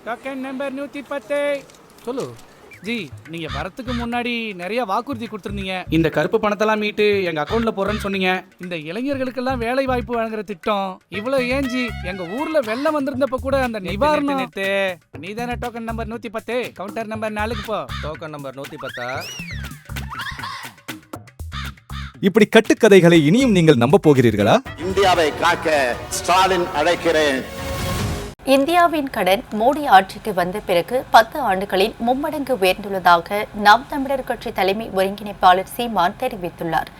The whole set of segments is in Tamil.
Token number 110. சொல்லு ஜி, நீங்க வரத்துக்கு முன்னாடி நிறைய வாக்குறுதி கொடுத்துருந்தீங்க. இந்த கருப்பு பணத்தெல்லாம் மீட்டு எங்க அக்கௌண்ட்ல போடுறேன்னு சொன்னீங்க. இந்த இளைஞர்களுக்கெல்லாம் வேலை வாய்ப்பு வழங்குற திட்டம் இவ்வளவு ஏன் ஜி? எங்க ஊர்ல வெள்ளம் வந்திருந்தப்ப கூட அந்த நிவாரணம். நீ தானே டோக்கன் நம்பர் 110, கவுண்டர் நம்பர் 4க்கு போ. Token number 110. இப்படி கட்டுக்கதைகளை இனியும் நீங்கள் நம்ப போகிறீர்களா? இந்தியாவை காக்க ஸ்டாலின் அழைக்கிறேன். இந்தியாவின் கடன் மோடி ஆட்சிக்கு வந்த பிறகு 10 ஆண்டுகளில் மும்மடங்கு உயர்ந்துள்ளதாக நாம் தமிழர் கட்சி தலைமை ஒருங்கிணைப்பாளர் சீமான் தெரிவித்துள்ளார்.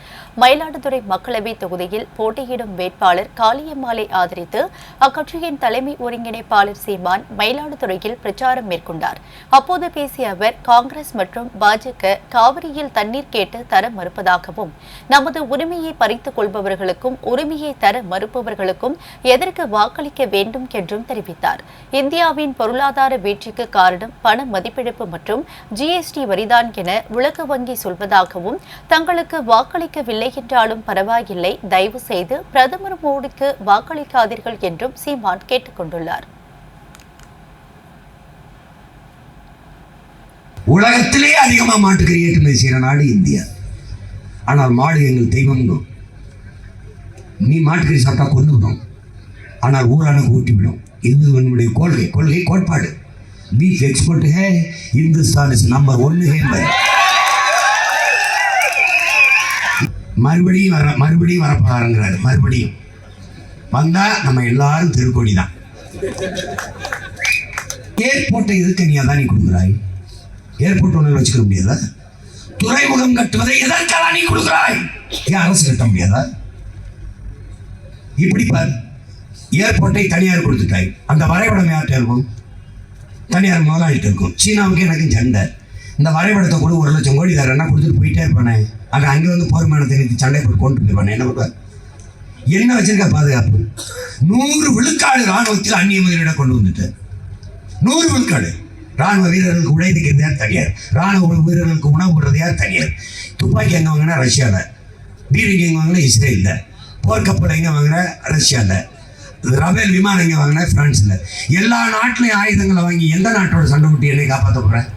மயிலாடுதுறை மக்களவை தொகுதியில் போட்டியிடும் வேட்பாளர் காளியம்மாளை ஆதரித்து அக்கட்சியின் தலைமை ஒருங்கிணைப்பாளர் சீமான் மயிலாடுதுறையில் பிரச்சாரம் மேற்கொண்டார். அப்போது பேசிய அவர், காங்கிரஸ் மற்றும் பாஜக காவிரியில் தண்ணீர் கேட்டு தர மறுப்பதாகவும், நமது உரிமையை பறித்துக் கொள்பவர்களுக்கும் உரிமையை தர மறுப்பவர்களுக்கும் எதற்கு வாக்களிக்க வேண்டும் என்றும் தெரிவித்தார். இந்தியாவின் பொருளாதார வீழ்ச்சிக்கு காரணம் பண மதிப்பிழப்பு மற்றும் ஜிஎஸ்டி வரிதான் என உலக வங்கி சொல்வதாகவும், தங்களுக்கு வாக்களிக்கவில்லை என்றாலும் பரவாயில்லை, தயவு செய்து பிரதமர் மோடிக்கு வாக்களிக்காதீர்கள் என்றும் சீமான் கேட்டுக் கொண்டுள்ளார். உலகத்திலே அதிகமாக மாட்டுக்கறி ஏற்றுமதி செய்கிற நாடு இந்தியா. ஆனால் மாடு எங்கள் தெய்வம். நீ மாட்டுக்கறி சாப்பிட்டா கொண்டு விடும், ஆனால் ஊரானுக்கு ஊட்டிவிடும். இது நம்முடைய கோட்பாடு. பீஃப் எக்ஸ்போர்ட் है, हिंदुस्तान इज नंबर 1 है. மறுபடியும் வரப்பாருங்கிறாரு. மறுபடியும் வந்தா நம்ம எல்லாரும் திருக்கோடி தான். ஏர்போர்ட்டை எதுக்கு நீ அதான் நீ கொடுக்குறாய்? ஏர்போர்ட் ஒன்று வச்சுக்க முடியாதா? துறைமுகம் கட்டுவதை எதற்கெல்லாம் நீ கொடுக்குறாய்? ஏன் அரசு கட்ட முடியாதா? இப்படி பார், ஏர்போர்ட்டை தனியார் கொடுத்துட்டாய். அந்த வரைபடம் யார்கிட்ட இருக்கும்? தனியார் முதலாளிகிட்ட இருக்கும். சீனாவுக்கு எனக்கு சண்டை. இந்த வரைபடத்தை கூட 1 லட்சம் கோடி தரேன்னா கொடுத்துட்டு போயிட்டே இருப்பானே. அங்கே வந்து போர்மானத்தை நிறுத்தி சண்டை போட்டு கொண்டு போயிருப்பானே. என்ன பண்ணுவார்? என்ன வச்சிருக்க பாதுகாப்பு? 100 விழுக்காடு ராணுவத்தில் அந்நிய முதலீடை கொண்டு வந்துட்டு 100 விழுக்காடு. ராணுவ வீரர்களுக்கு உடை தைக்கிறது யார்? தனியார். ராணுவ வீரர்களுக்கு உணவு போடுறது யார்? தனியார். துப்பாக்கி எங்கே வாங்கினா ரஷ்யாவில், பீரங்கி எங்கே வாங்கினா இஸ்ரேலில், போர்க்கப்பல் எங்கே வாங்கினா ரஷ்யாவில், ரஃபேல் விமானம் எங்கே வாங்கினா பிரான்ஸில். எல்லா நாட்டிலையும் ஆயுதங்களை வாங்கி எந்த நாட்டோட சண்டை முட்டி என்னை காப்பாற்ற போகிறேன்?